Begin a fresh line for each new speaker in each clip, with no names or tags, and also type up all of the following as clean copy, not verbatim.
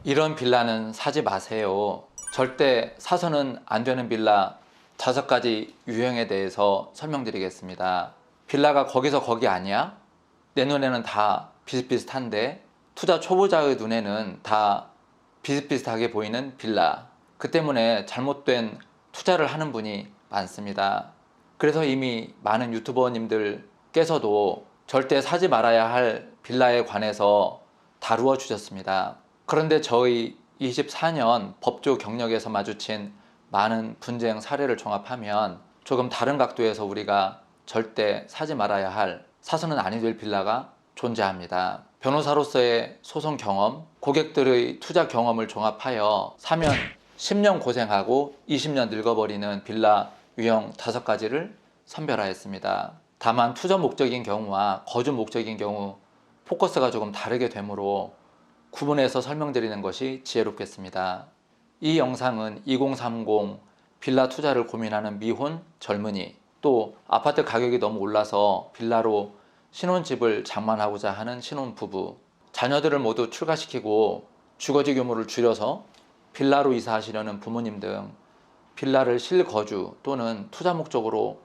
이런 빌라는 사지 마세요. 절대 사서는 안 되는 빌라 5가지 유형에 대해서 설명드리겠습니다. 빌라가 거기서 거기 아니야? 내 눈에는 다 비슷비슷한데 투자 초보자의 눈에는 다 비슷비슷하게 보이는 빌라. 그 때문에 잘못된 투자를 하는 분이 많습니다. 그래서 이미 많은 유튜버님들께서도 절대 사지 말아야 할 빌라에 관해서 다루어 주셨습니다. 그런데 저희 24년 법조 경력에서 마주친 많은 분쟁 사례를 종합하면 조금 다른 각도에서 우리가 절대 사지 말아야 할, 사서는 아니 될 빌라가 존재합니다. 변호사로서의 소송 경험, 고객들의 투자 경험을 종합하여 사면 10년 고생하고 20년 늙어버리는 빌라 유형 5가지를 선별하였습니다. 다만 투자 목적인 경우와 거주 목적인 경우 포커스가 조금 다르게 되므로 구분해서 설명드리는 것이 지혜롭겠습니다. 이 영상은 2030 빌라 투자를 고민하는 미혼 젊은이, 또 아파트 가격이 너무 올라서 빌라로 신혼집을 장만하고자 하는 신혼부부, 자녀들을 모두 출가시키고 주거지 규모를 줄여서 빌라로 이사하시려는 부모님 등 빌라를 실거주 또는 투자 목적으로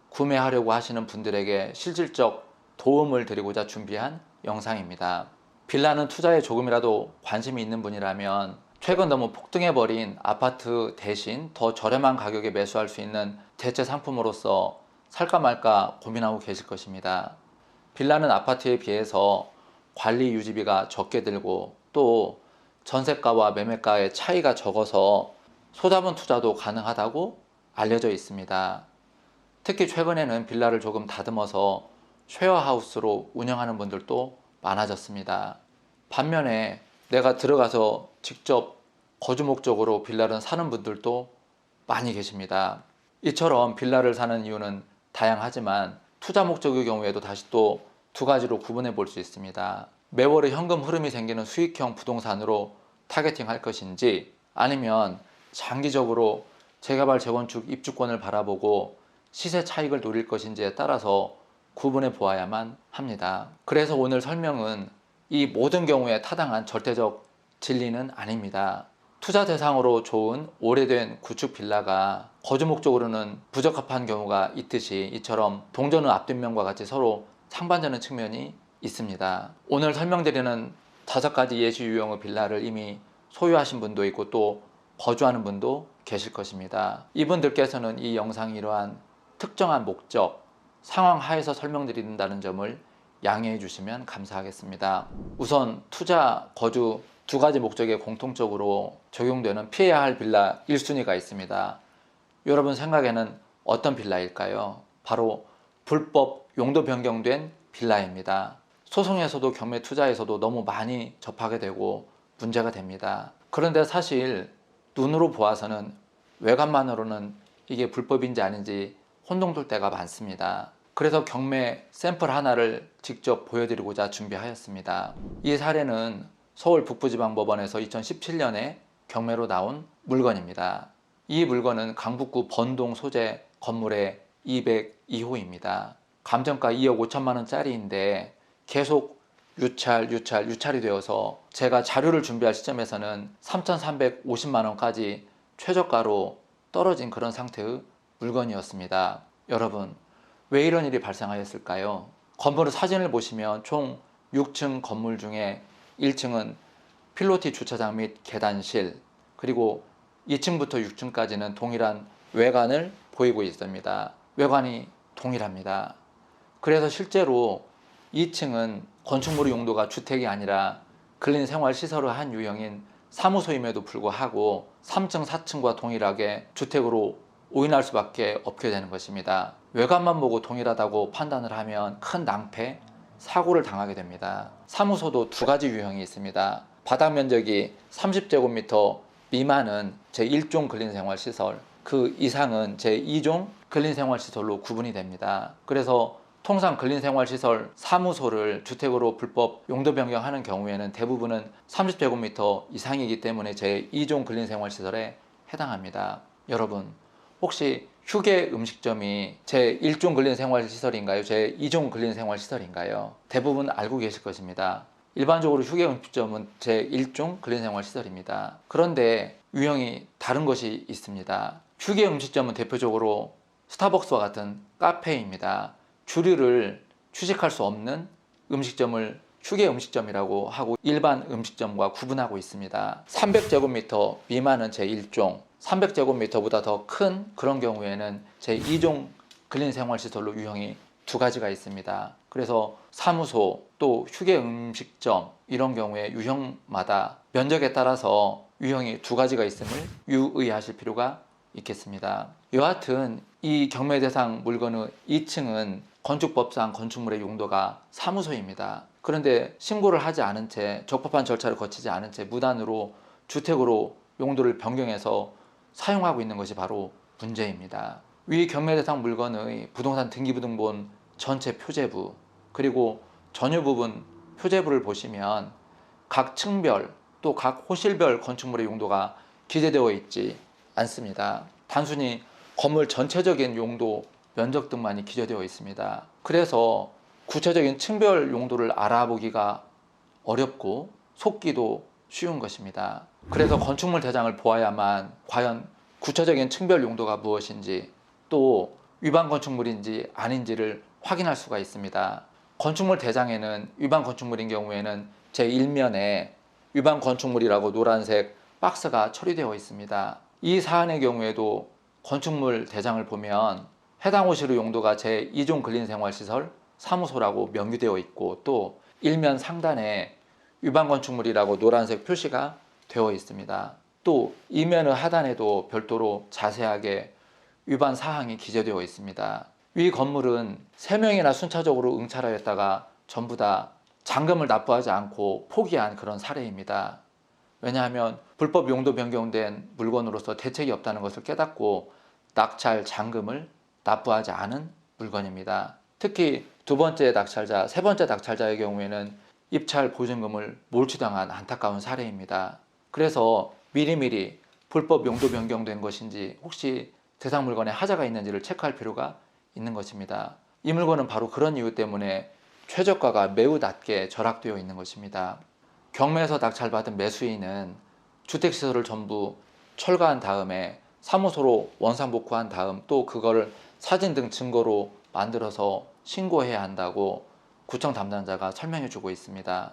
구매하려고 하시는 분들에게 실질적 도움을 드리고자 준비한 영상입니다. 빌라는 투자에 조금이라도 관심이 있는 분이라면 최근 너무 폭등해버린 아파트 대신 더 저렴한 가격에 매수할 수 있는 대체 상품으로서 살까 말까 고민하고 계실 것입니다. 빌라는 아파트에 비해서 관리 유지비가 적게 들고 또 전세가와 매매가의 차이가 적어서 소자본 투자도 가능하다고 알려져 있습니다. 특히 최근에는 빌라를 조금 다듬어서 쉐어하우스로 운영하는 분들도 많아졌습니다. 반면에 내가 들어가서 직접 거주 목적으로 빌라를 사는 분들도 많이 계십니다. 이처럼 빌라를 사는 이유는 다양하지만 투자 목적의 경우에도 다시 또 2가지로 구분해 볼 수 있습니다. 매월의 현금 흐름이 생기는 수익형 부동산으로 타겟팅 할 것인지, 아니면 장기적으로 재개발 재건축 입주권을 바라보고 시세 차익을 노릴 것인지에 따라서 구분해 보아야만 합니다. 그래서 오늘 설명은 이 모든 경우에 타당한 절대적 진리는 아닙니다. 투자 대상으로 좋은 오래된 구축 빌라가 거주 목적으로는 부적합한 경우가 있듯이 이처럼 동전의 앞뒷면과 같이 서로 상반되는 측면이 있습니다. 오늘 설명드리는 5가지 예시 유형의 빌라를 이미 소유하신 분도 있고 또 거주하는 분도 계실 것입니다. 이분들께서는 이 영상이 이러한 특정한 목적, 상황 하에서 설명드린다는 점을 양해해 주시면 감사하겠습니다. 우선 투자, 거주 2가지 목적에 공통적으로 적용되는 피해야 할 빌라 1순위가 있습니다. 여러분 생각에는 어떤 빌라일까요? 바로 불법 용도 변경된 빌라입니다. 소송에서도 경매 투자에서도 너무 많이 접하게 되고 문제가 됩니다. 그런데 사실 눈으로 보아서는 외관만으로는 이게 불법인지 아닌지 혼동될 때가 많습니다. 그래서 경매 샘플 하나를 직접 보여드리고자 준비하였습니다. 이 사례는 서울 북부지방법원에서 2017년에 경매로 나온 물건입니다. 이 물건은 강북구 번동 소재 건물의 202호입니다. 감정가 2억 5천만 원짜리인데 계속 유찰이 되어서 제가 자료를 준비할 시점에서는 3,350만 원까지 최저가로 떨어진 그런 상태의 물건이었습니다. 여러분, 왜 이런 일이 발생하였을까요? 건물의 사진을 보시면 총 6층 건물 중에 1층은 필로티 주차장 및 계단실, 그리고 2층부터 6층까지는 동일한 외관을 보이고 있습니다. 외관이 동일합니다. 그래서 실제로 2층은 건축물 용도가 주택이 아니라 근린 생활 시설의 한 유형인 사무소임에도 불구하고 3층, 4층과 동일하게 주택으로 오인할 수밖에 없게 되는 것입니다. 외관만 보고 동일하다고 판단을 하면 큰 낭패, 사고를 당하게 됩니다. 사무소도 2가지 유형이 있습니다. 바닥 면적이 30제곱미터 미만은 제1종 근린생활시설, 그 이상은 제2종 근린생활시설로 구분이 됩니다. 그래서 통상 근린생활시설 사무소를 주택으로 불법 용도 변경하는 경우에는 대부분은 30제곱미터 이상이기 때문에 제2종 근린생활시설에 해당합니다. 여러분, 혹시 휴게 음식점이 제1종 근린생활시설인가요? 제2종 근린생활시설인가요? 대부분 알고 계실 것입니다. 일반적으로 휴게음식점은 제1종 근린생활시설입니다. 그런데 유형이 다른 것이 있습니다. 휴게음식점은 대표적으로 스타벅스와 같은 카페입니다. 주류를 취식할 수 없는 음식점을 휴게음식점이라고 하고 일반 음식점과 구분하고 있습니다. 300제곱미터 미만은 제1종, 300제곱미터보다 더 큰 그런 경우에는 제2종 근린생활시설로 유형이 두 가지가 있습니다. 그래서 사무소 또 휴게음식점 이런 경우에 유형마다 면적에 따라서 유형이 두 가지가 있음을 유의하실 필요가 있겠습니다. 여하튼 이 경매 대상 물건의 2층은 건축법상 건축물의 용도가 사무소입니다. 그런데 신고를 하지 않은 채 적법한 절차를 거치지 않은 채 무단으로 주택으로 용도를 변경해서 사용하고 있는 것이 바로 문제입니다. 위 경매 대상 물건의 부동산 등기부등본 전체 표제부 그리고 전유 부분 표제부를 보시면 각 층별 또 각 호실별 건축물의 용도가 기재되어 있지 않습니다. 단순히 건물 전체적인 용도, 면적 등만이 기재되어 있습니다. 그래서 구체적인 층별 용도를 알아보기가 어렵고 속기도 쉬운 것입니다. 그래서 건축물 대장을 보아야만 과연 구체적인 층별 용도가 무엇인지 또 위반 건축물인지 아닌지를 확인할 수가 있습니다. 건축물 대장에는 위반 건축물인 경우에는 제1면에 위반 건축물이라고 노란색 박스가 처리되어 있습니다. 이 사안의 경우에도 건축물 대장을 보면 해당 호실의 용도가 제2종 근린생활시설 사무소라고 명기되어 있고 또 일면 상단에 위반 건축물이라고 노란색 표시가 되어 있습니다. 또 이면의 하단에도 별도로 자세하게 위반 사항이 기재되어 있습니다. 위 건물은 3명이나 순차적으로 응찰하였다가 전부 다 잔금을 납부하지 않고 포기한 그런 사례입니다. 왜냐하면 불법 용도 변경된 물건으로서 대책이 없다는 것을 깨닫고 낙찰 잔금을 납부하지 않은 물건입니다. 특히 두 번째 낙찰자, 세 번째 낙찰자의 경우에는 입찰 보증금을 몰취당한 안타까운 사례입니다. 그래서 미리미리 불법 용도 변경된 것인지 혹시 대상 물건에 하자가 있는지를 체크할 필요가 있는 것입니다. 이 물건은 바로 그런 이유 때문에 최저가가 매우 낮게 절약되어 있는 것입니다. 경매에서 낙찰받은 매수인은 주택시설을 전부 철거한 다음에 사무소로 원상복구한 다음 또 그거를 사진 등 증거로 만들어서 신고해야 한다고 구청 담당자가 설명해 주고 있습니다.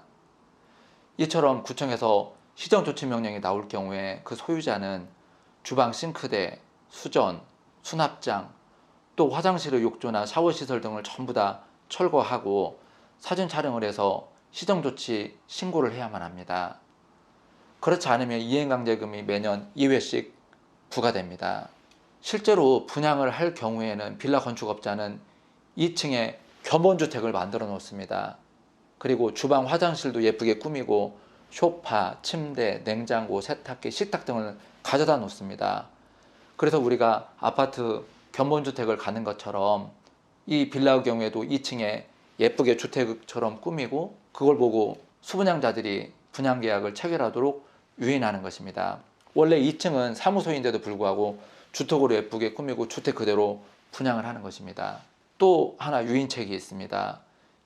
이처럼 구청에서 시정조치명령이 나올 경우에 그 소유자는 주방 싱크대, 수전, 수납장, 또 화장실의 욕조나 샤워시설 등을 전부 다 철거하고 사진 촬영을 해서 시정조치 신고를 해야만 합니다. 그렇지 않으면 이행강제금이 매년 2회씩 부과됩니다. 실제로 분양을 할 경우에는 빌라 건축업자는 2층에 견본주택을 만들어 놓습니다. 그리고 주방 화장실도 예쁘게 꾸미고 소파, 침대, 냉장고, 세탁기, 식탁 등을 가져다 놓습니다. 그래서 우리가 아파트 견본주택을 가는 것처럼 이 빌라의 경우에도 2층에 예쁘게 주택처럼 꾸미고 그걸 보고 수분양자들이 분양계약을 체결하도록 유인하는 것입니다. 원래 2층은 사무소인데도 불구하고 주택으로 예쁘게 꾸미고 주택 그대로 분양을 하는 것입니다. 또 하나 유인책이 있습니다.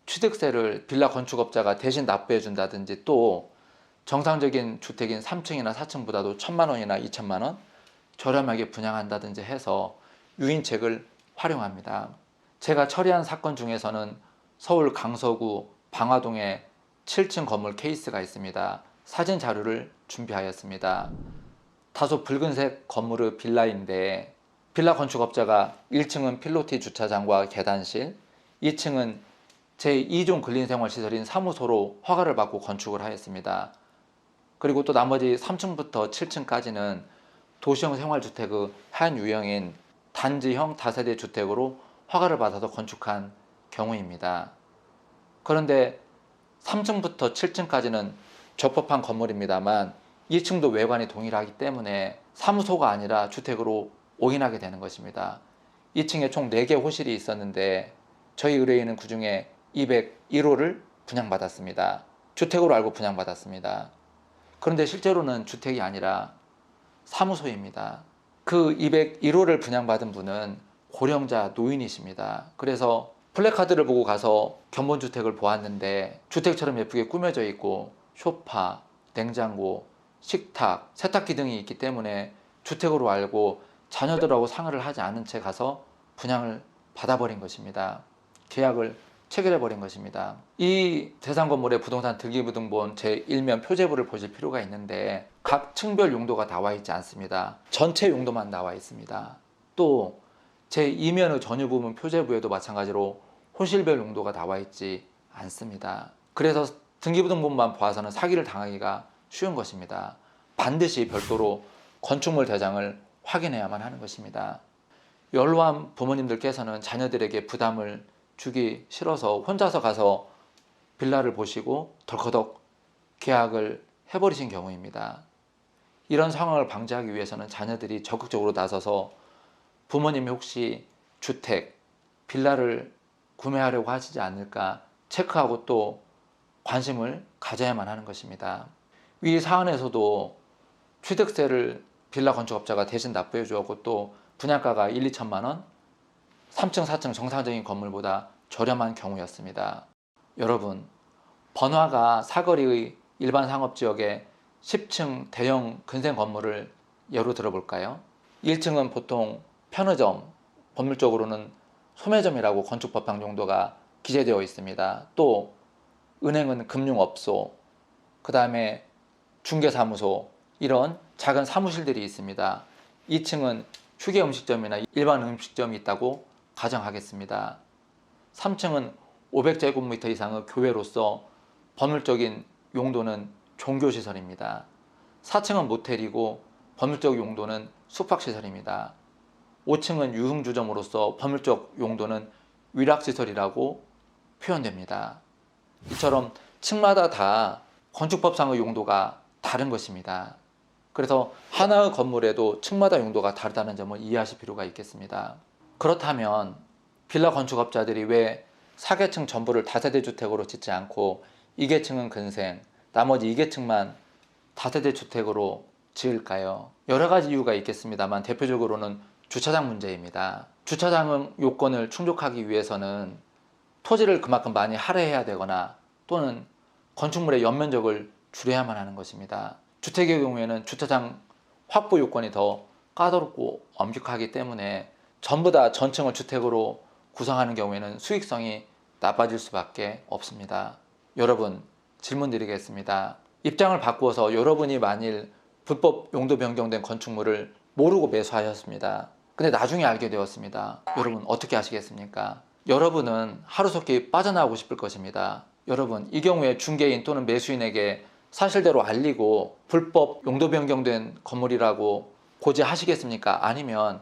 취득세를 빌라 건축업자가 대신 납부해 준다든지 또 정상적인 주택인 3층이나 4층보다도 1,000만 원이나 2천만 원 저렴하게 분양한다든지 해서 유인책을 활용합니다. 제가 처리한 사건 중에서는 서울 강서구 방화동에 7층 건물 케이스가 있습니다. 사진 자료를 준비하였습니다. 다소 붉은색 건물의 빌라인데 빌라 건축업자가 1층은 필로티 주차장과 계단실, 2층은 제2종 근린생활시설인 사무소로 허가를 받고 건축을 하였습니다. 그리고 또 나머지 3층부터 7층까지는 도시형 생활주택의 한 유형인 단지형 다세대 주택으로 허가를 받아서 건축한 경우입니다. 그런데 3층부터 7층까지는 적법한 건물입니다만 2층도 외관이 동일하기 때문에 사무소가 아니라 주택으로 오인하게 되는 것입니다. 2층에 총 4개 호실이 있었는데 저희 의뢰인은 그 중에 201호를 분양받았습니다. 주택으로 알고 분양받았습니다. 그런데 실제로는 주택이 아니라 사무소입니다. 그 201호를 분양받은 분은 고령자 노인이십니다. 그래서 플래카드를 보고 가서 견본주택을 보았는데 주택처럼 예쁘게 꾸며져 있고 소파, 냉장고, 식탁, 세탁기 등이 있기 때문에 주택으로 알고 자녀들하고 상의를 하지 않은 채 가서 분양을 받아버린 것입니다. 계약을 체결해버린 것입니다. 이 대상 건물의 부동산 등기부등본 제1면 표제부를 보실 필요가 있는데 각 층별 용도가 나와 있지 않습니다. 전체 용도만 나와 있습니다. 또 제2면의 전유부분 표제부에도 마찬가지로 호실별 용도가 나와 있지 않습니다. 그래서 등기부등본만 봐서는 사기를 당하기가 쉬운 것입니다. 반드시 별도로 건축물 대장을 확인해야만 하는 것입니다. 연로한 부모님들께서는 자녀들에게 부담을 주기 싫어서 혼자서 가서 빌라를 보시고 덜커덕 계약을 해버리신 경우입니다. 이런 상황을 방지하기 위해서는 자녀들이 적극적으로 나서서 부모님이 혹시 주택, 빌라를 구매하려고 하시지 않을까 체크하고 또 관심을 가져야만 하는 것입니다. 위 사안에서도 취득세를 빌라 건축업자가 대신 납부해 주었고 또 분양가가 1, 2천만 원, 3층, 4층 정상적인 건물보다 저렴한 경우였습니다. 여러분, 번화가 사거리의 일반 상업지역에 10층 대형 근생 건물을 예로 들어볼까요? 1층은 보통 편의점, 법률적으로는 소매점이라고 건축법상 용도가 기재되어 있습니다. 또 은행은 금융업소, 그 다음에 중개사무소, 이런 작은 사무실들이 있습니다. 2층은 휴게 음식점이나 일반 음식점이 있다고 가정하겠습니다. 3층은 500제곱미터 이상의 교회로서 법률적인 용도는 종교시설입니다. 4층은 모텔이고 법률적 용도는 숙박시설입니다. 5층은 유흥주점으로서 법률적 용도는 위락시설이라고 표현됩니다. 이처럼 층마다 다 건축법상의 용도가 다른 것입니다. 그래서 하나의 건물에도 층마다 용도가 다르다는 점을 이해하실 필요가 있겠습니다. 그렇다면 빌라 건축업자들이 왜 4계층 전부를 다세대 주택으로 짓지 않고 2계층은 근생, 나머지 2계층만 다세대 주택으로 지을까요? 여러 가지 이유가 있겠습니다만 대표적으로는 주차장 문제입니다. 주차장 요건을 충족하기 위해서는 토지를 그만큼 많이 할애해야 되거나 또는 건축물의 연면적을 줄여야만 하는 것입니다. 주택의 경우에는 주차장 확보 요건이 더 까다롭고 엄격하기 때문에 전부 다 전층을 주택으로 구성하는 경우에는 수익성이 나빠질 수밖에 없습니다. 여러분, 질문 드리겠습니다. 입장을 바꾸어서 여러분이 만일 불법 용도 변경된 건축물을 모르고 매수하셨습니다. 근데 나중에 알게 되었습니다. 여러분 어떻게 하시겠습니까? 여러분은 하루속히 빠져나오고 싶을 것입니다. 여러분, 이 경우에 중개인 또는 매수인에게 사실대로 알리고 불법 용도 변경된 건물이라고 고지하시겠습니까? 아니면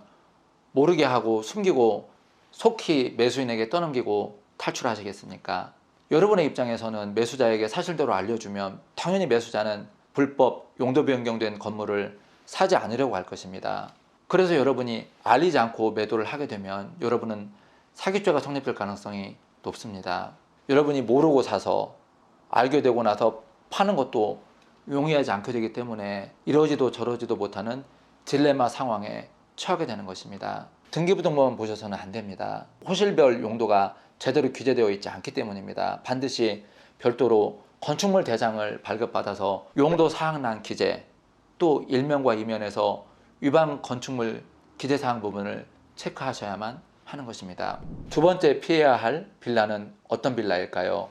모르게 하고 숨기고 속히 매수인에게 떠넘기고 탈출하시겠습니까? 여러분의 입장에서는 매수자에게 사실대로 알려주면 당연히 매수자는 불법 용도 변경된 건물을 사지 않으려고 할 것입니다. 그래서 여러분이 알리지 않고 매도를 하게 되면 여러분은 사기죄가 성립될 가능성이 높습니다. 여러분이 모르고 사서 알게 되고 나서 파는 것도 용이하지 않게 되기 때문에 이러지도 저러지도 못하는 딜레마 상황에 처하게 되는 것입니다. 등기부등본 보셔서는 안 됩니다. 호실별 용도가 제대로 규제되어 있지 않기 때문입니다. 반드시 별도로 건축물 대장을 발급받아서 용도 사항란 기재, 또 1면과 2면에서 위반 건축물 기재사항 부분을 체크하셔야만 하는 것입니다. 두 번째 피해야 할 빌라는 어떤 빌라일까요?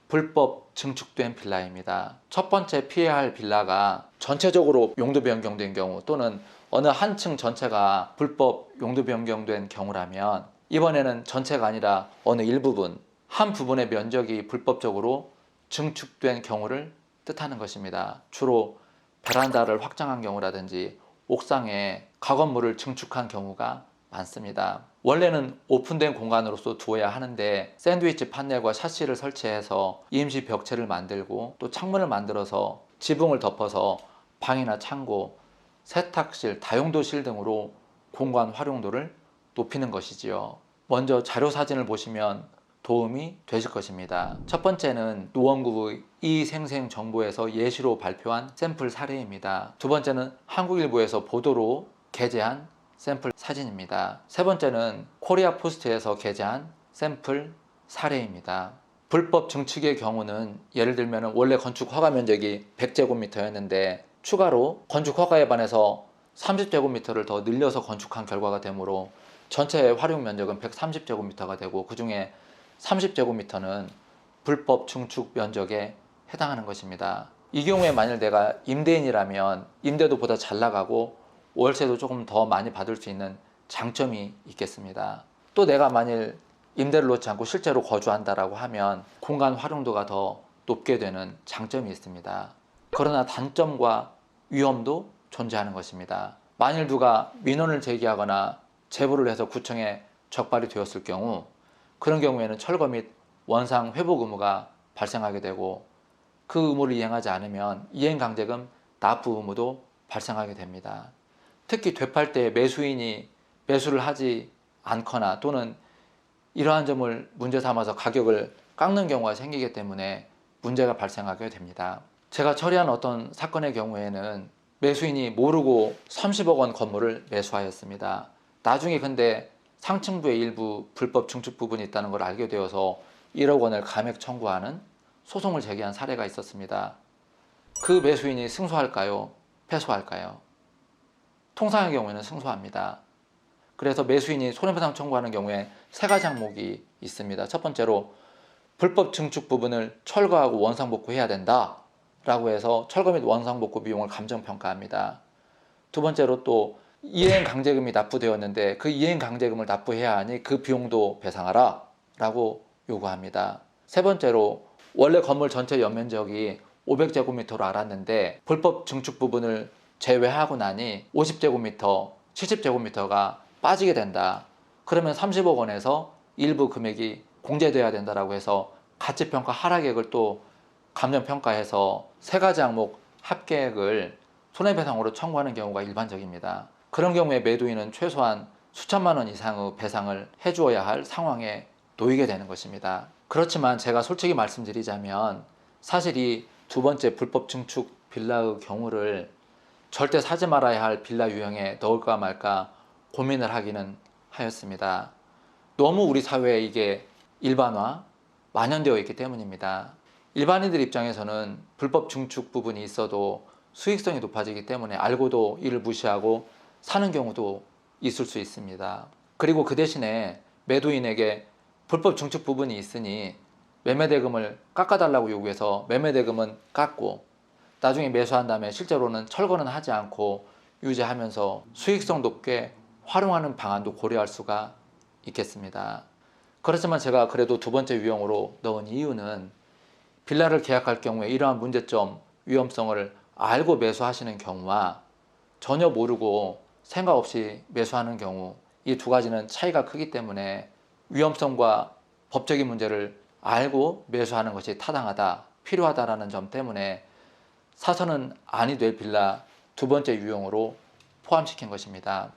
불법 증축된 빌라입니다. 첫 번째 피해야 할 빌라가 전체적으로 용도 변경된 경우 또는 어느 한 층 전체가 불법 용도 변경된 경우라면 이번에는 전체가 아니라 어느 일부분, 한 부분의 면적이 불법적으로 증축된 경우를 뜻하는 것입니다. 주로 베란다를 확장한 경우라든지 옥상에 가건물을 증축한 경우가 많습니다. 원래는 오픈된 공간으로서 두어야 하는데 샌드위치 판넬과 샤시를 설치해서 임시 벽체를 만들고 또 창문을 만들어서 지붕을 덮어서 방이나 창고, 세탁실, 다용도실 등으로 공간 활용도를 높이는 것이지요. 먼저 자료 사진을 보시면 도움이 되실 것입니다. 첫 번째는 노원구의 이생생정보에서 예시로 발표한 샘플 사례입니다. 두 번째는 한국일보에서 보도로 게재한 샘플 사진입니다. 세 번째는 코리아 포스트에서 게재한 샘플 사례입니다. 불법 증축의 경우는 예를 들면 원래 건축 허가 면적이 100제곱미터였는데 추가로 건축 허가에 반해서 30제곱미터를 더 늘려서 건축한 결과가 되므로 전체 활용 면적은 130제곱미터가 되고 그 중에 30제곱미터는 불법 증축 면적에 해당하는 것입니다. 이 경우에 만일 내가 임대인이라면 임대도 보다 잘 나가고 월세도 조금 더 많이 받을 수 있는 장점이 있겠습니다. 또 내가 만일 임대를 놓지 않고 실제로 거주한다라고 하면 공간 활용도가 더 높게 되는 장점이 있습니다. 그러나 단점과 위험도 존재하는 것입니다. 만일 누가 민원을 제기하거나 제보를 해서 구청에 적발이 되었을 경우 그런 경우에는 철거 및 원상 회복 의무가 발생하게 되고 그 의무를 이행하지 않으면 이행강제금 납부 의무도 발생하게 됩니다. 특히 되팔 때 매수인이 매수를 하지 않거나 또는 이러한 점을 문제 삼아서 가격을 깎는 경우가 생기기 때문에 문제가 발생하게 됩니다. 제가 처리한 어떤 사건의 경우에는 매수인이 모르고 30억 원 건물을 매수하였습니다. 나중에 근데 상층부에 일부 불법 증축 부분이 있다는 걸 알게 되어서 1억 원을 감액 청구하는 소송을 제기한 사례가 있었습니다. 그 매수인이 승소할까요? 패소할까요? 통상의 경우에는 승소합니다. 그래서 매수인이 손해배상 청구하는 경우에 세 가지 항목이 있습니다. 첫 번째로 불법 증축 부분을 철거하고 원상복구해야 된다 라고 해서 철거 및 원상복구 비용을 감정평가합니다. 두 번째로 또 이행강제금이 납부되었는데 그 이행강제금을 납부해야 하니 그 비용도 배상하라 라고 요구합니다. 세 번째로 원래 건물 전체 연면적이 500제곱미터로 알았는데 불법 증축 부분을 제외하고 나니 50제곱미터, 70제곱미터가 빠지게 된다. 그러면 30억 원에서 일부 금액이 공제돼야 된다라고 해서 가치평가 하락액을 또 감정평가해서 세 가지 항목 합계액을 손해배상으로 청구하는 경우가 일반적입니다. 그런 경우에 매도인은 최소한 수천만 원 이상의 배상을 해주어야 할 상황에 놓이게 되는 것입니다. 그렇지만 제가 솔직히 말씀드리자면 사실 이 두 번째 불법 증축 빌라의 경우를 절대 사지 말아야 할 빌라 유형에 넣을까 말까 고민을 하기는 하였습니다. 너무 우리 사회에 이게 일반화, 만연되어 있기 때문입니다. 일반인들 입장에서는 불법 증축 부분이 있어도 수익성이 높아지기 때문에 알고도 이를 무시하고 사는 경우도 있을 수 있습니다. 그리고 그 대신에 매도인에게 불법 증축 부분이 있으니 매매대금을 깎아달라고 요구해서 매매대금은 깎고 나중에 매수한 다음에 실제로는 철거는 하지 않고 유지하면서 수익성 높게 활용하는 방안도 고려할 수가 있겠습니다. 그렇지만 제가 그래도 두 번째 유형으로 넣은 이유는 빌라를 계약할 경우에 이러한 문제점, 위험성을 알고 매수하시는 경우와 전혀 모르고 생각 없이 매수하는 경우 이 두 가지는 차이가 크기 때문에 위험성과 법적인 문제를 알고 매수하는 것이 타당하다, 필요하다라는 점 때문에 사서는 아니 될 빌라 두 번째 유형으로 포함시킨 것입니다.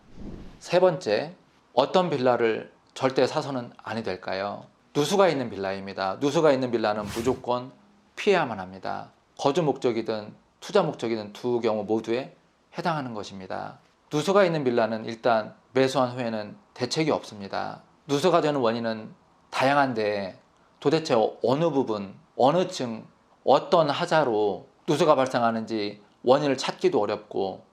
세 번째, 어떤 빌라를 절대 사서는 아니 될까요? 누수가 있는 빌라입니다. 누수가 있는 빌라는 무조건 피해야만 합니다. 거주 목적이든 투자 목적이든 두 경우 모두에 해당하는 것입니다. 누수가 있는 빌라는 일단 매수한 후에는 대책이 없습니다. 누수가 되는 원인은 다양한데 도대체 어느 부분, 어느 층, 어떤 하자로 누수가 발생하는지 원인을 찾기도 어렵고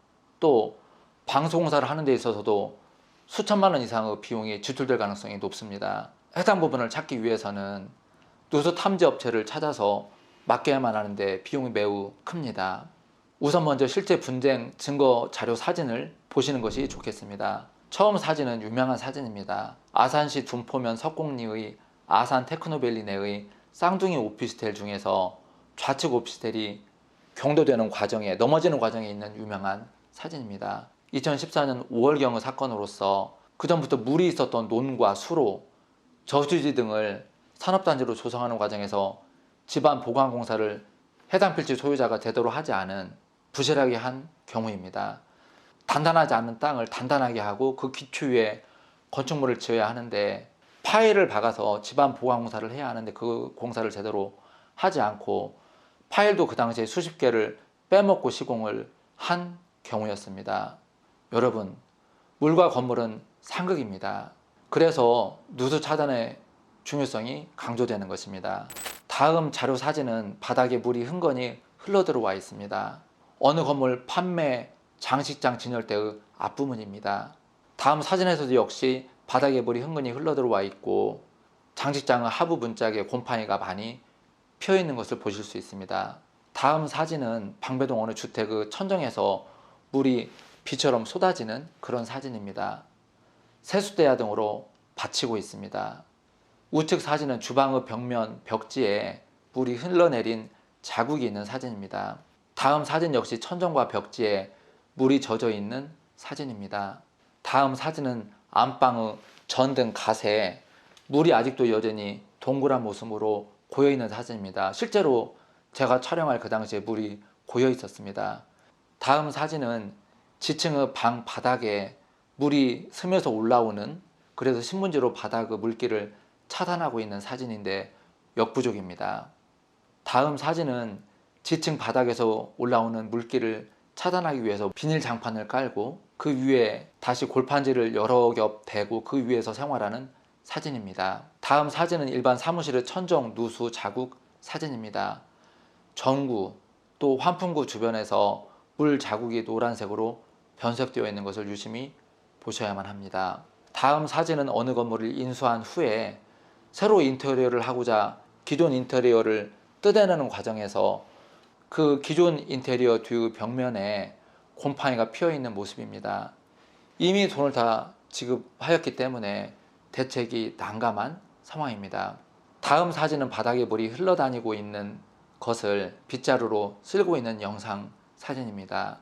또 방수공사를 하는 데 있어서도 수천만 원 이상의 비용이 지출될 가능성이 높습니다. 해당 부분을 찾기 위해서는 누수 탐지 업체를 찾아서 맡겨야만 하는데 비용이 매우 큽니다. 우선 먼저 실제 분쟁 증거 자료 사진을 보시는 것이 좋겠습니다. 처음 사진은 유명한 사진입니다. 아산시 둔포면 석곡리의 아산 테크노밸리 내의 쌍둥이 오피스텔 중에서 좌측 오피스텔이 경도되는 과정에 넘어지는 과정에 있는 유명한 사진입니다. 2014년 5월경의 사건으로서 그전부터 물이 있었던 논과 수로, 저수지 등을 산업단지로 조성하는 과정에서 집안 보강공사를 해당 필지 소유자가 제대로 하지 않은 부실하게 한 경우입니다. 단단하지 않은 땅을 단단하게 하고 그 기초 위에 건축물을 지어야 하는데 파일을 박아서 집안 보강공사를 해야 하는데 그 공사를 제대로 하지 않고 파일도 그 당시에 수십 개를 빼먹고 시공을 한 경우였습니다. 여러분, 물과 건물은 상극입니다. 그래서 누수 차단의 중요성이 강조되는 것입니다. 다음 자료 사진은 바닥에 물이 흥건히 흘러들어와 있습니다. 어느 건물 판매 장식장 진열대의 앞부분입니다. 다음 사진에서도 역시 바닥에 물이 흥건히 흘러들어와 있고 장식장의 하부 문짝에 곰팡이가 많이 피어 있는 것을 보실 수 있습니다. 다음 사진은 방배동 어느 주택의 천정에서 물이 비처럼 쏟아지는 그런 사진입니다. 세숫대야 등으로 받치고 있습니다. 우측 사진은 주방의 벽면 벽지에 물이 흘러내린 자국이 있는 사진입니다. 다음 사진 역시 천정과 벽지에 물이 젖어 있는 사진입니다. 다음 사진은 안방의 전등 갓에 물이 아직도 여전히 동그란 모습으로 고여 있는 사진입니다. 실제로 제가 촬영할 그 당시에 물이 고여 있었습니다. 다음 사진은 지층의 방 바닥에 물이 스며서 올라오는, 그래서 신문지로 바닥의 물기를 차단하고 있는 사진인데 역부족입니다. 다음 사진은 지층 바닥에서 올라오는 물기를 차단하기 위해서 비닐 장판을 깔고 그 위에 다시 골판지를 여러 겹 대고 그 위에서 생활하는 사진입니다. 다음 사진은 일반 사무실의 천정 누수 자국 사진입니다. 전구 또 환풍구 주변에서 물 자국이 노란색으로 변색되어 있는 것을 유심히 보셔야만 합니다. 다음 사진은 어느 건물을 인수한 후에 새로 인테리어를 하고자 기존 인테리어를 뜯어내는 과정에서 그 기존 인테리어 뒤 벽면에 곰팡이가 피어 있는 모습입니다. 이미 돈을 다 지급하였기 때문에 대책이 난감한 상황입니다. 다음 사진은 바닥에 물이 흘러다니고 있는 것을 빗자루로 쓸고 있는 영상 사진입니다.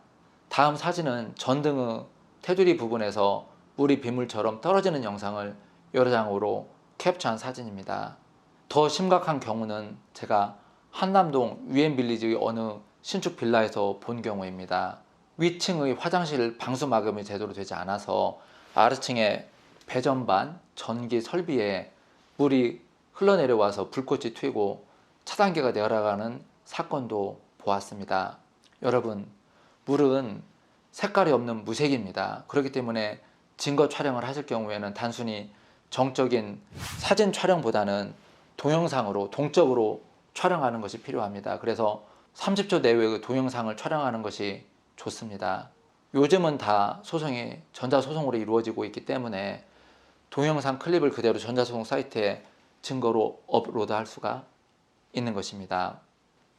다음 사진은 전등의 테두리 부분에서 물이 빗물처럼 떨어지는 영상을 여러 장으로 캡처한 사진입니다. 더 심각한 경우는 제가 한남동 유엔빌리지의 어느 신축 빌라에서 본 경우입니다. 위층의 화장실 방수 마감이 제대로 되지 않아서 아래층의 배전반 전기 설비에 물이 흘러내려와서 불꽃이 튀고 차단기가 내려가는 사건도 보았습니다. 여러분, 물은 색깔이 없는 무색입니다. 그렇기 때문에 증거 촬영을 하실 경우에는 단순히 정적인 사진 촬영보다는 동영상으로 동적으로 촬영하는 것이 필요합니다. 그래서 30초 내외의 동영상을 촬영하는 것이 좋습니다. 요즘은 다 소송이 전자소송으로 이루어지고 있기 때문에 동영상 클립을 그대로 전자소송 사이트에 증거로 업로드할 수가 있는 것입니다.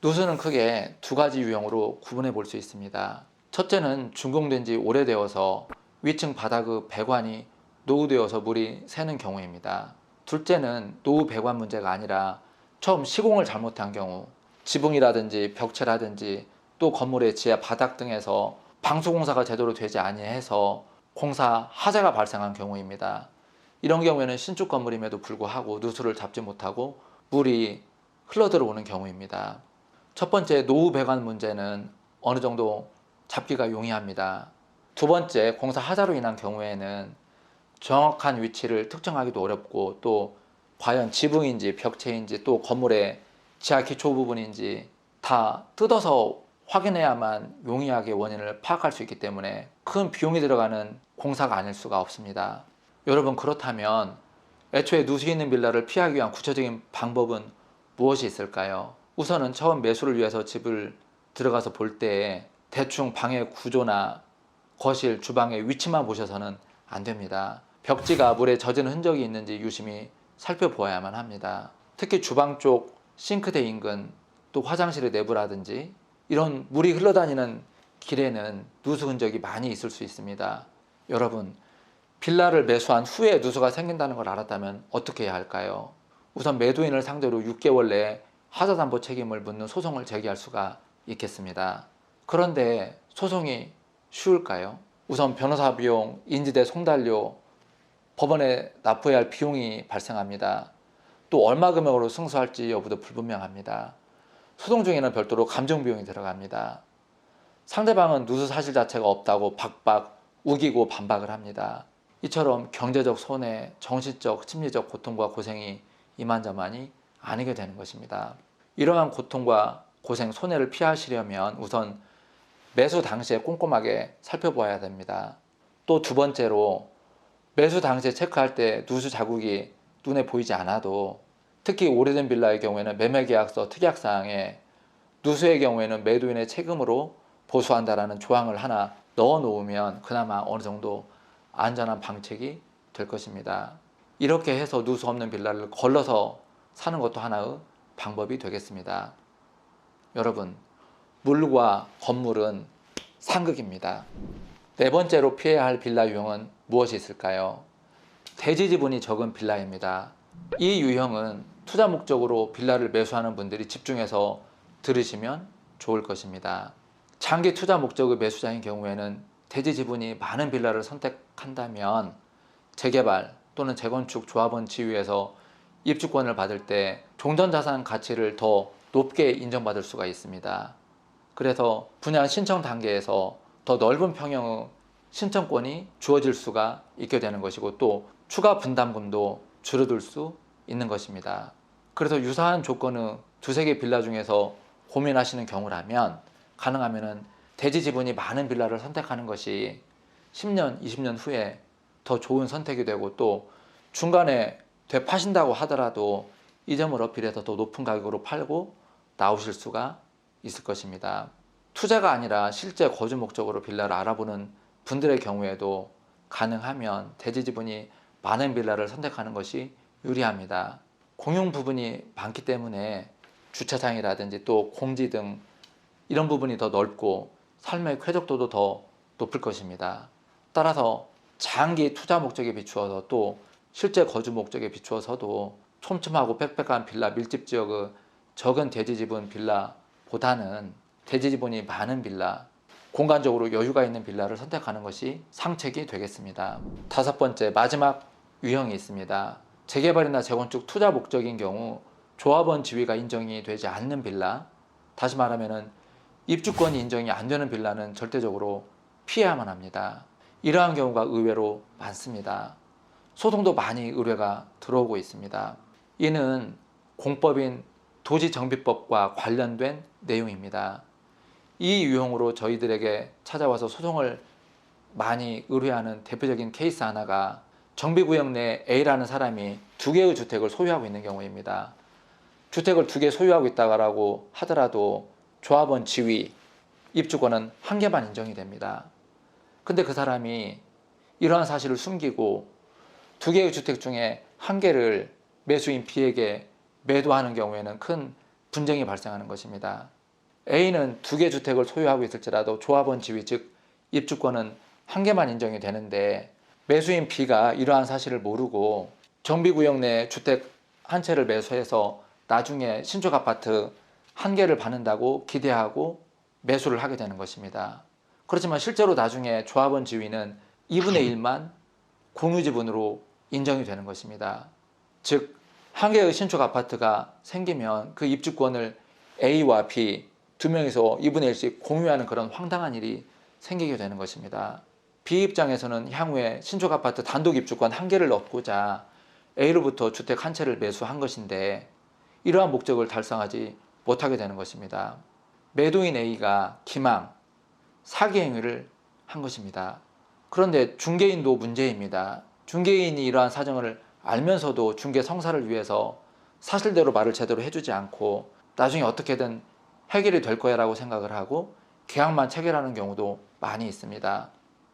누수는 크게 두 가지 유형으로 구분해 볼 수 있습니다. 첫째는 준공된 지 오래되어서 위층 바닥의 배관이 노후되어서 물이 새는 경우입니다. 둘째는 노후 배관 문제가 아니라 처음 시공을 잘못한 경우, 지붕이라든지 벽체라든지 또 건물의 지하 바닥 등에서 방수공사가 제대로 되지 아니해서 공사 하자가 발생한 경우입니다. 이런 경우에는 신축 건물임에도 불구하고 누수를 잡지 못하고 물이 흘러들어오는 경우입니다. 첫 번째 노후 배관 문제는 어느 정도 잡기가 용이합니다. 두 번째 공사 하자로 인한 경우에는 정확한 위치를 특정하기도 어렵고 또 과연 지붕인지 벽체인지 또 건물의 지하 기초 부분인지 다 뜯어서 확인해야만 용이하게 원인을 파악할 수 있기 때문에 큰 비용이 들어가는 공사가 아닐 수가 없습니다. 여러분, 그렇다면 애초에 누수 있는 빌라를 피하기 위한 구체적인 방법은 무엇이 있을까요? 우선은 처음 매수를 위해서 집을 들어가서 볼 때 대충 방의 구조나 거실, 주방의 위치만 보셔서는 안 됩니다. 벽지가 물에 젖은 흔적이 있는지 유심히 살펴보아야만 합니다. 특히 주방 쪽 싱크대 인근 또 화장실의 내부라든지 이런 물이 흘러다니는 길에는 누수 흔적이 많이 있을 수 있습니다. 여러분, 빌라를 매수한 후에 누수가 생긴다는 걸 알았다면 어떻게 해야 할까요? 우선 매도인을 상대로 6개월 내에 하자담보 책임을 묻는 소송을 제기할 수가 있겠습니다. 그런데 소송이 쉬울까요? 우선 변호사 비용, 인지대 송달료, 법원에 납부해야 할 비용이 발생합니다. 또 얼마 금액으로 승소할지 여부도 불분명합니다. 소송 중에는 별도로 감정 비용이 들어갑니다. 상대방은 누수 사실 자체가 없다고 박박 우기고 반박을 합니다. 이처럼 경제적 손해, 정신적, 심리적 고통과 고생이 이만저만이 아니게 되는 것입니다. 이러한 고통과 고생, 손해를 피하시려면 우선 매수 당시에 꼼꼼하게 살펴보아야 됩니다. 또 두 번째로 매수 당시에 체크할 때 누수 자국이 눈에 보이지 않아도, 특히 오래된 빌라의 경우에는 매매계약서 특약사항에 누수의 경우에는 매도인의 책임으로 보수한다라는 조항을 하나 넣어 놓으면 그나마 어느 정도 안전한 방책이 될 것입니다. 이렇게 해서 누수 없는 빌라를 걸러서 사는 것도 하나의 방법이 되겠습니다. 여러분, 물과 건물은 상극입니다. 네 번째로 피해야 할 빌라 유형은 무엇이 있을까요? 대지 지분이 적은 빌라입니다. 이 유형은 투자 목적으로 빌라를 매수하는 분들이 집중해서 들으시면 좋을 것입니다. 장기 투자 목적의 매수자인 경우에는 대지 지분이 많은 빌라를 선택한다면 재개발 또는 재건축 조합원 지위에서 입주권을 받을 때 종전자산 가치를 더 높게 인정받을 수가 있습니다. 그래서 분양 신청 단계에서 더 넓은 평형의 신청권이 주어질 수가 있게 되는 것이고, 또 추가 분담금도 줄어들 수 있는 것입니다. 그래서 유사한 조건의 두세 개 빌라 중에서 고민하시는 경우라면 가능하면 대지 지분이 많은 빌라를 선택하는 것이 10년, 20년 후에 더 좋은 선택이 되고, 또 중간에 되파신다고 하더라도 이 점을 어필해서 더 높은 가격으로 팔고 나오실 수가 있을 것입니다. 투자가 아니라 실제 거주 목적으로 빌라를 알아보는 분들의 경우에도 가능하면 대지 지분이 많은 빌라를 선택하는 것이 유리합니다. 공용 부분이 많기 때문에 주차장이라든지 또 공지 등 이런 부분이 더 넓고 삶의 쾌적도도 더 높을 것입니다. 따라서 장기 투자 목적에 비추어서 또 실제 거주 목적에 비추어서도 촘촘하고 빽빽한 빌라 밀집 지역의 적은 대지 지분 빌라보다는 대지 지분이 많은 빌라, 공간적으로 여유가 있는 빌라를 선택하는 것이 상책이 되겠습니다. 다섯 번째, 마지막 유형이 있습니다. 재개발이나 재건축 투자 목적인 경우 조합원 지위가 인정이 되지 않는 빌라, 다시 말하면 입주권이 인정이 안 되는 빌라는 절대적으로 피해야만 합니다. 이러한 경우가 의외로 많습니다. 소송도 많이 의뢰가 들어오고 있습니다. 이는 공법인 도시정비법과 관련된 내용입니다. 이 유형으로 저희들에게 찾아와서 소송을 많이 의뢰하는 대표적인 케이스 하나가 정비구역 내 A라는 사람이 두 개의 주택을 소유하고 있는 경우입니다. 주택을 두 개 소유하고 있다고 하더라도 조합원 지위, 입주권은 한 개만 인정이 됩니다. 근데 그 사람이 이러한 사실을 숨기고 두 개의 주택 중에 한 개를 매수인 B에게 매도하는 경우에는 큰 분쟁이 발생하는 것입니다. A는 두 개 주택을 소유하고 있을지라도 조합원 지위, 즉 입주권은 한 개만 인정이 되는데 매수인 B가 이러한 사실을 모르고 정비구역 내 주택 한 채를 매수해서 나중에 신축 아파트 한 개를 받는다고 기대하고 매수를 하게 되는 것입니다. 그렇지만 실제로 나중에 조합원 지위는 2분의 1만 공유 지분으로 인정이 되는 것입니다. 즉, 한 개의 신축 아파트가 생기면 그 입주권을 A와 B 두 명이서 2분의 1씩 공유하는 그런 황당한 일이 생기게 되는 것입니다. B 입장에서는 향후에 신축 아파트 단독 입주권 한 개를 얻고자 A로부터 주택 한 채를 매수한 것인데 이러한 목적을 달성하지 못하게 되는 것입니다. 매도인 A가 기망, 사기 행위를 한 것입니다. 그런데 중개인도 문제입니다. 중개인이 이러한 사정을 알면서도 중개 성사를 위해서 사실대로 말을 제대로 해주지 않고 나중에 어떻게든 해결이 될 거야 라고 생각을 하고 계약만 체결하는 경우도 많이 있습니다.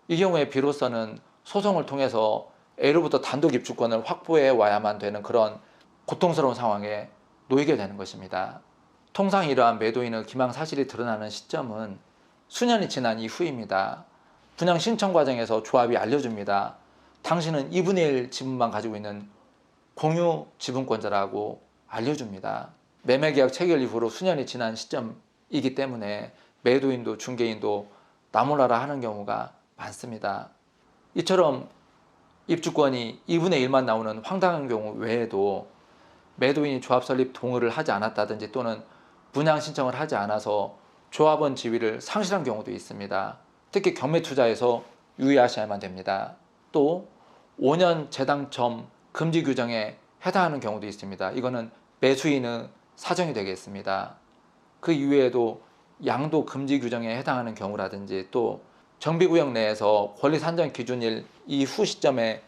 이 경우에 비로소는 소송을 통해서 A로부터 단독 입주권을 확보해 와야만 되는 그런 고통스러운 상황에 놓이게 되는 것입니다. 통상 이러한 매도인의 기망 사실이 드러나는 시점은 수년이 지난 이후입니다. 분양 신청 과정에서 조합이 알려줍니다. 당신은 2분의 1 지분만 가지고 있는 공유 지분권자라고 알려줍니다. 매매계약 체결 이후로 수년이 지난 시점이기 때문에 매도인도 중개인도 나몰라라 하는 경우가 많습니다. 이처럼 입주권이 2분의 1만 나오는 황당한 경우 외에도 매도인이 조합 설립 동의를 하지 않았다든지 또는 분양 신청을 하지 않아서 조합원 지위를 상실한 경우도 있습니다. 특히 경매투자에서 유의하셔야만 됩니다. 또 5년 재당첨 금지 규정에 해당하는 경우도 있습니다. 이거는 매수인의 사정이 되겠습니다. 그 이외에도 양도 금지 규정에 해당하는 경우라든지 또 정비구역 내에서 권리 산정 기준일 이후 시점에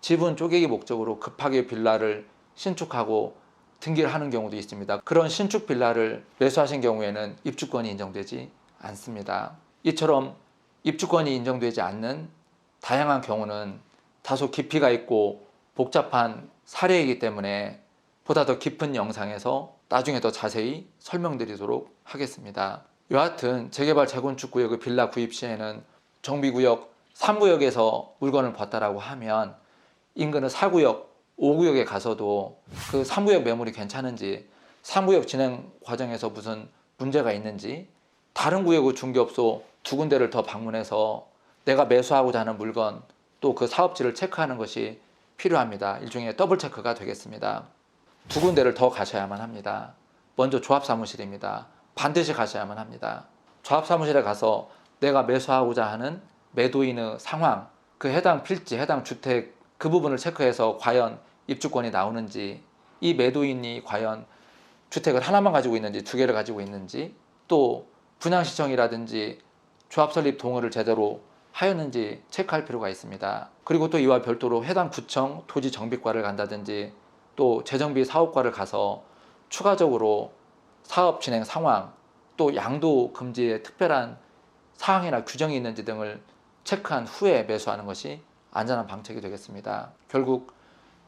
지분 쪼개기 목적으로 급하게 빌라를 신축하고 등기를 하는 경우도 있습니다. 그런 신축 빌라를 매수하신 경우에는 입주권이 인정되지 않습니다. 이처럼 입주권이 인정되지 않는 다양한 경우는 다소 깊이가 있고 복잡한 사례이기 때문에 보다 더 깊은 영상에서 나중에 더 자세히 설명드리도록 하겠습니다. 여하튼 재개발 재건축 구역의 빌라 구입 시에는 정비구역 3구역에서 물건을 봤다라고 하면 인근의 4구역, 5구역에 가서도 그 3구역 매물이 괜찮은지, 3구역 진행 과정에서 무슨 문제가 있는지, 다른 구역의 중개업소 2군데를 더 방문해서 내가 매수하고자 하는 물건 또 그 사업지를 체크하는 것이 필요합니다. 일종의 더블 체크가 되겠습니다. 2군데를 더 가셔야만 합니다. 먼저 조합사무실입니다. 반드시 가셔야만 합니다. 조합사무실에 가서 내가 매수하고자 하는 매도인의 상황, 그 해당 필지, 해당 주택 그 부분을 체크해서 과연 입주권이 나오는지, 이 매도인이 과연 주택을 하나만 가지고 있는지 2개를 가지고 있는지, 또 분양시청이라든지 조합 설립 동의를 제대로 하였는지 체크할 필요가 있습니다. 그리고 또 이와 별도로 해당 구청 토지정비과를 간다든지 또 재정비 사업과를 가서 추가적으로 사업 진행 상황, 또 양도 금지의 특별한 사항이나 규정이 있는지 등을 체크한 후에 매수하는 것이 안전한 방책이 되겠습니다. 결국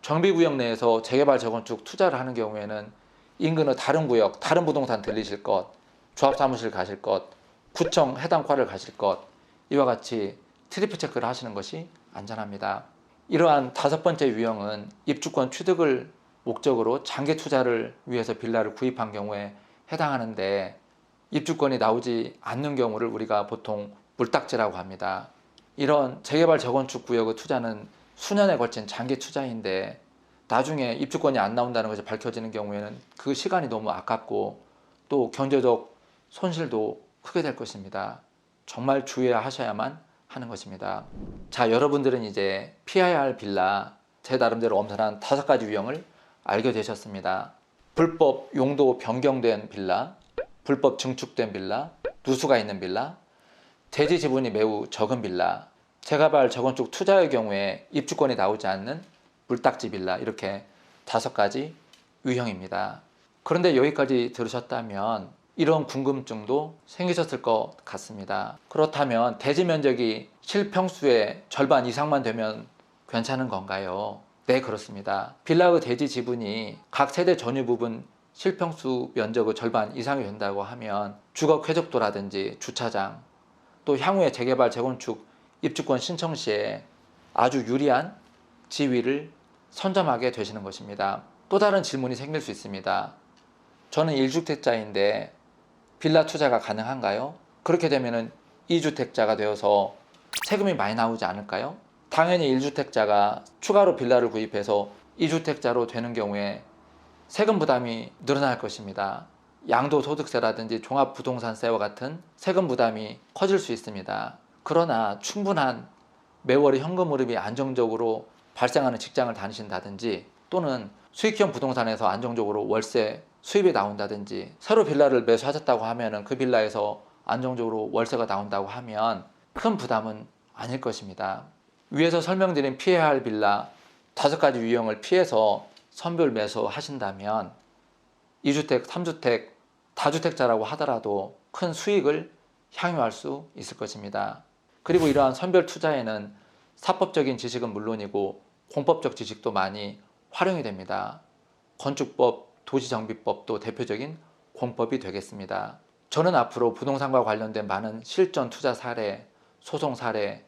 정비구역 내에서 재개발 재건축 투자를 하는 경우에는 인근의 다른 구역, 다른 부동산 들리실 것, 조합사무실 가실 것, 구청 해당 과를 가실 것, 이와 같이 트리플 체크를 하시는 것이 안전합니다. 이러한 5번째 유형은 입주권 취득을 목적으로 장기 투자를 위해서 빌라를 구입한 경우에 해당하는데, 입주권이 나오지 않는 경우를 우리가 보통 물딱지라고 합니다. 이런 재개발 재건축 구역의 투자는 수년에 걸친 장기 투자인데 나중에 입주권이 안 나온다는 것이 밝혀지는 경우에는 그 시간이 너무 아깝고 또 경제적 손실도 크게 될 것입니다. 정말 주의하셔야만 하는 것입니다. 자, 여러분들은 이제 피해야 할 빌라 제 나름대로 엄선한 5가지 유형을 알게 되셨습니다. 불법 용도 변경된 빌라, 불법 증축된 빌라, 누수가 있는 빌라, 대지 지분이 매우 적은 빌라, 재개발 재건축 투자의 경우에 입주권이 나오지 않는 물딱지 빌라, 이렇게 5가지 유형입니다. 그런데 여기까지 들으셨다면 이런 궁금증도 생기셨을 것 같습니다. 그렇다면 대지 면적이 실평수의 절반 이상만 되면 괜찮은 건가요? 네, 그렇습니다. 빌라의 대지 지분이 각 세대 전유 부분 실평수 면적의 절반 이상이 된다고 하면 주거 쾌적도라든지 주차장, 또 향후에 재개발 재건축 입주권 신청 시에 아주 유리한 지위를 선점하게 되시는 것입니다. 또 다른 질문이 생길 수 있습니다. 저는 1주택자인데 빌라 투자가 가능한가요? 그렇게 되면 2주택자가 되어서 세금이 많이 나오지 않을까요? 당연히 1주택자가 추가로 빌라를 구입해서 2주택자로 되는 경우에 세금 부담이 늘어날 것입니다. 양도소득세라든지 종합부동산세와 같은 세금 부담이 커질 수 있습니다. 그러나 충분한 매월의 현금 흐름이 안정적으로 발생하는 직장을 다니신다든지 또는 수익형 부동산에서 안정적으로 월세 수입이 나온다든지 새로 빌라를 매수하셨다고 하면 그 빌라에서 안정적으로 월세가 나온다고 하면 큰 부담은 아닐 것입니다. 위에서 설명드린 피해야 할 빌라 5가지 유형을 피해서 선별 매수하신다면 2주택, 3주택, 다주택자라고 하더라도 큰 수익을 향유할 수 있을 것입니다. 그리고 이러한 선별 투자에는 사법적인 지식은 물론이고 공법적 지식도 많이 활용이 됩니다. 건축법, 도시정비법도 대표적인 공법이 되겠습니다. 저는 앞으로 부동산과 관련된 많은 실전 투자 사례, 소송 사례,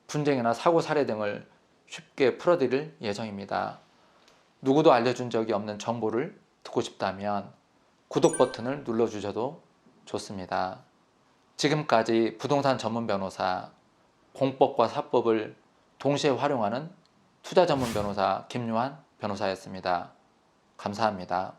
분쟁이나 사고 사례 등을 쉽게 풀어드릴 예정입니다. 누구도 알려준 적이 없는 정보를 듣고 싶다면 구독 버튼을 눌러주셔도 좋습니다. 지금까지 부동산 전문 변호사, 공법과 사법을 동시에 활용하는 투자 전문 변호사 김요한 변호사였습니다. 감사합니다.